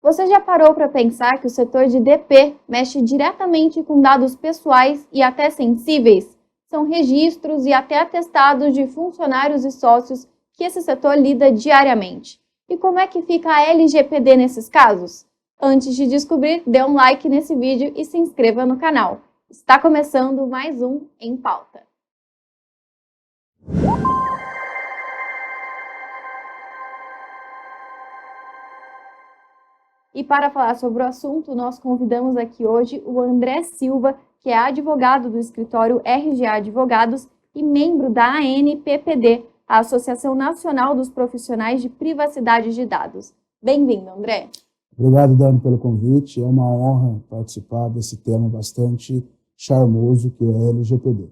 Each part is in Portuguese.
Você já parou para pensar que o setor de DP mexe diretamente com dados pessoais e até sensíveis? São registros e até atestados de funcionários e sócios que esse setor lida diariamente. E como é que fica a LGPD nesses casos? Antes de descobrir, dê um like nesse vídeo e se inscreva no canal. Está começando mais um Em Pauta. E para falar sobre o assunto, nós convidamos aqui hoje o André Silva, que é advogado do escritório RGA Advogados e membro da ANPPD, a Associação Nacional dos Profissionais de Privacidade de Dados. Bem-vindo, André. Obrigado, Dani, pelo convite. É uma honra participar desse tema bastante charmoso que é a LGPD.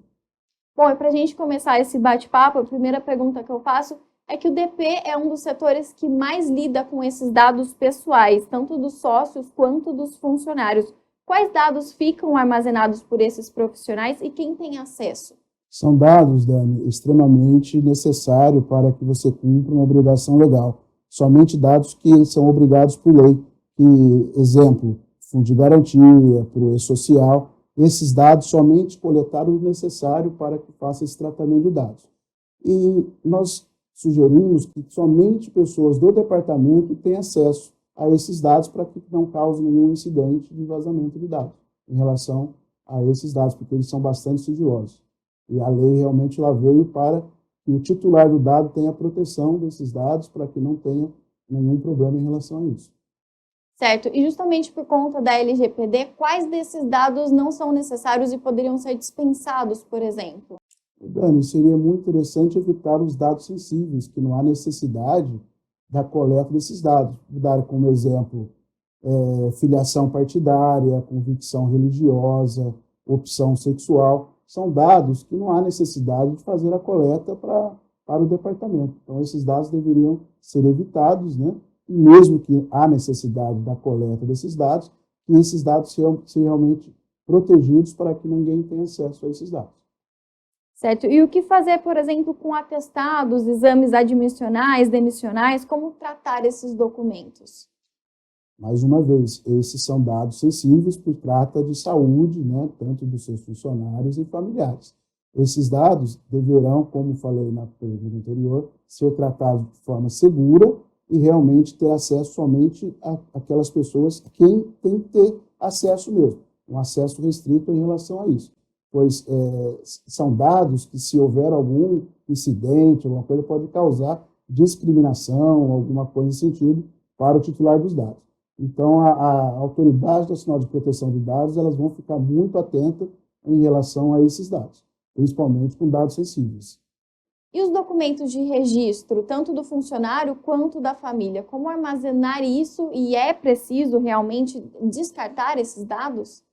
Bom, e para a gente começar esse bate-papo, a primeira pergunta que eu faço é que o DP é um dos setores que mais lida com esses dados pessoais, tanto dos sócios quanto dos funcionários. Quais dados ficam armazenados por esses profissionais e quem tem acesso? São dados, Dani, extremamente necessários para que você cumpra uma obrigação legal. Somente dados que são obrigados por lei. Exemplo, fundo de garantia, pro E-Social, esses dados somente coletaram o necessário para que faça esse tratamento de dados. E nós sugerimos que somente pessoas do departamento tenham acesso a esses dados para que não cause nenhum incidente de vazamento de dados em relação a esses dados, porque eles são bastante sigilosos. E a lei realmente lá veio para que o titular do dado tenha proteção desses dados para que não tenha nenhum problema em relação a isso. Certo, e justamente por conta da LGPD, quais desses dados não são necessários e poderiam ser dispensados, por exemplo? Dani, seria muito interessante evitar os dados sensíveis, que não há necessidade da coleta desses dados. Vou dar como exemplo filiação partidária, convicção religiosa, opção sexual. São dados que não há necessidade de fazer a coleta para o departamento. Então, esses dados deveriam ser evitados, né? E mesmo que há necessidade da coleta desses dados, que esses dados sejam realmente protegidos para que ninguém tenha acesso a esses dados. Certo. E o que fazer, por exemplo, com atestados, exames admissionais, demissionais, como tratar esses documentos? Mais uma vez, esses são dados sensíveis por trata de saúde, né, tanto dos seus funcionários e familiares. Esses dados deverão, como falei na pergunta anterior, ser tratados de forma segura e realmente ter acesso somente àquelas pessoas a quem tem que ter acesso mesmo, um acesso restrito em relação a isso. Pois são dados que, se houver algum incidente, alguma coisa, pode causar discriminação, alguma coisa nesse sentido, para o titular dos dados. Então, a Autoridade Nacional de Proteção de Dados, elas vão ficar muito atentas em relação a esses dados, principalmente com dados sensíveis. E os documentos de registro, tanto do funcionário quanto da família, como armazenar isso e é preciso realmente descartar esses dados?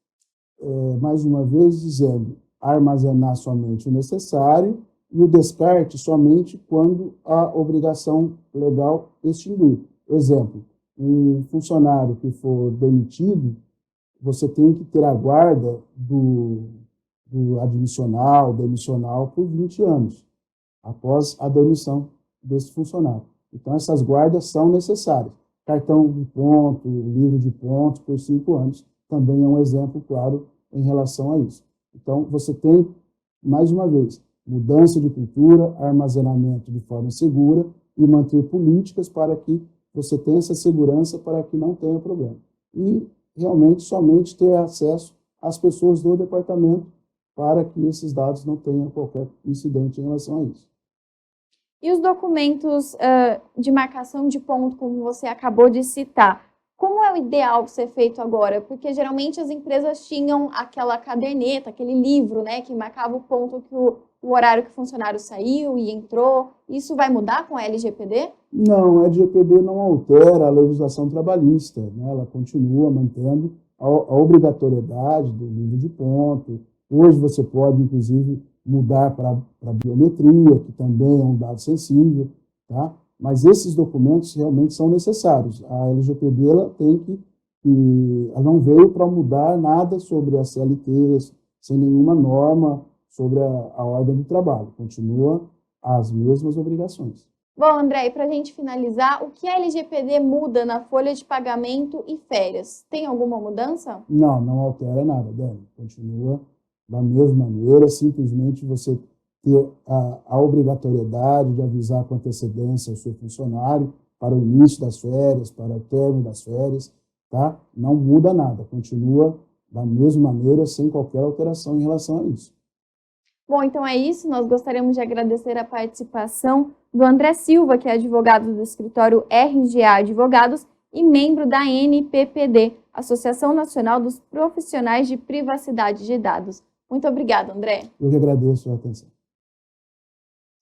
Mais uma vez, dizendo, armazenar somente o necessário e o descarte somente quando a obrigação legal extinguir. Exemplo, um funcionário que for demitido, você tem que ter a guarda do demissional por 20 anos, após a demissão desse funcionário. Então, essas guardas são necessárias. Cartão de ponto, livro de pontos por 5 anos, também é um exemplo claro em relação a isso. Então, você tem, mais uma vez, mudança de cultura, armazenamento de forma segura e manter políticas para que você tenha essa segurança para que não tenha problema. E, realmente, somente ter acesso às pessoas do departamento para que esses dados não tenham qualquer incidente em relação a isso. E os documentos de marcação de ponto, como você acabou de citar, como é o ideal ser feito agora? Porque geralmente as empresas tinham aquela caderneta, aquele livro, né, que marcava o ponto que o horário que o funcionário saiu e entrou. Isso vai mudar com a LGPD? Não, a LGPD não altera a legislação trabalhista, né? Ela continua mantendo a obrigatoriedade do livro de ponto. Hoje você pode, inclusive, mudar para biometria, que também é um dado sensível, tá? Mas esses documentos realmente são necessários. A LGPD ela ela não veio para mudar nada sobre a CLT, sem nenhuma norma sobre a ordem do trabalho. Continua as mesmas obrigações. Bom, André, e para a gente finalizar, o que a LGPD muda na folha de pagamento e férias? Tem alguma mudança? Não, não altera nada, Dani. Continua da mesma maneira, simplesmente você ter a obrigatoriedade de avisar com antecedência o seu funcionário para o início das férias, para o término das férias, tá? Não muda nada, continua da mesma maneira, sem qualquer alteração em relação a isso. Bom, então é isso. Nós gostaríamos de agradecer a participação do André Silva, que é advogado do escritório RGA Advogados e membro da NPPD, Associação Nacional dos Profissionais de Privacidade de Dados. Muito obrigada, André. Eu que agradeço a atenção.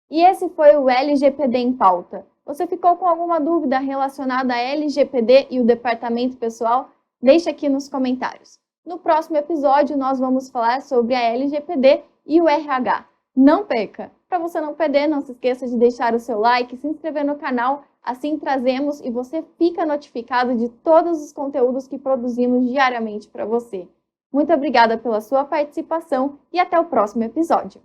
E esse foi o LGPD em pauta. Você ficou com alguma dúvida relacionada à LGPD e o departamento pessoal? Deixe aqui nos comentários. No próximo episódio, nós vamos falar sobre a LGPD e o RH. Não perca! Para você não perder, não se esqueça de deixar o seu like, se inscrever no canal, assim trazemos e você fica notificado de todos os conteúdos que produzimos diariamente para você. Muito obrigada pela sua participação e até o próximo episódio.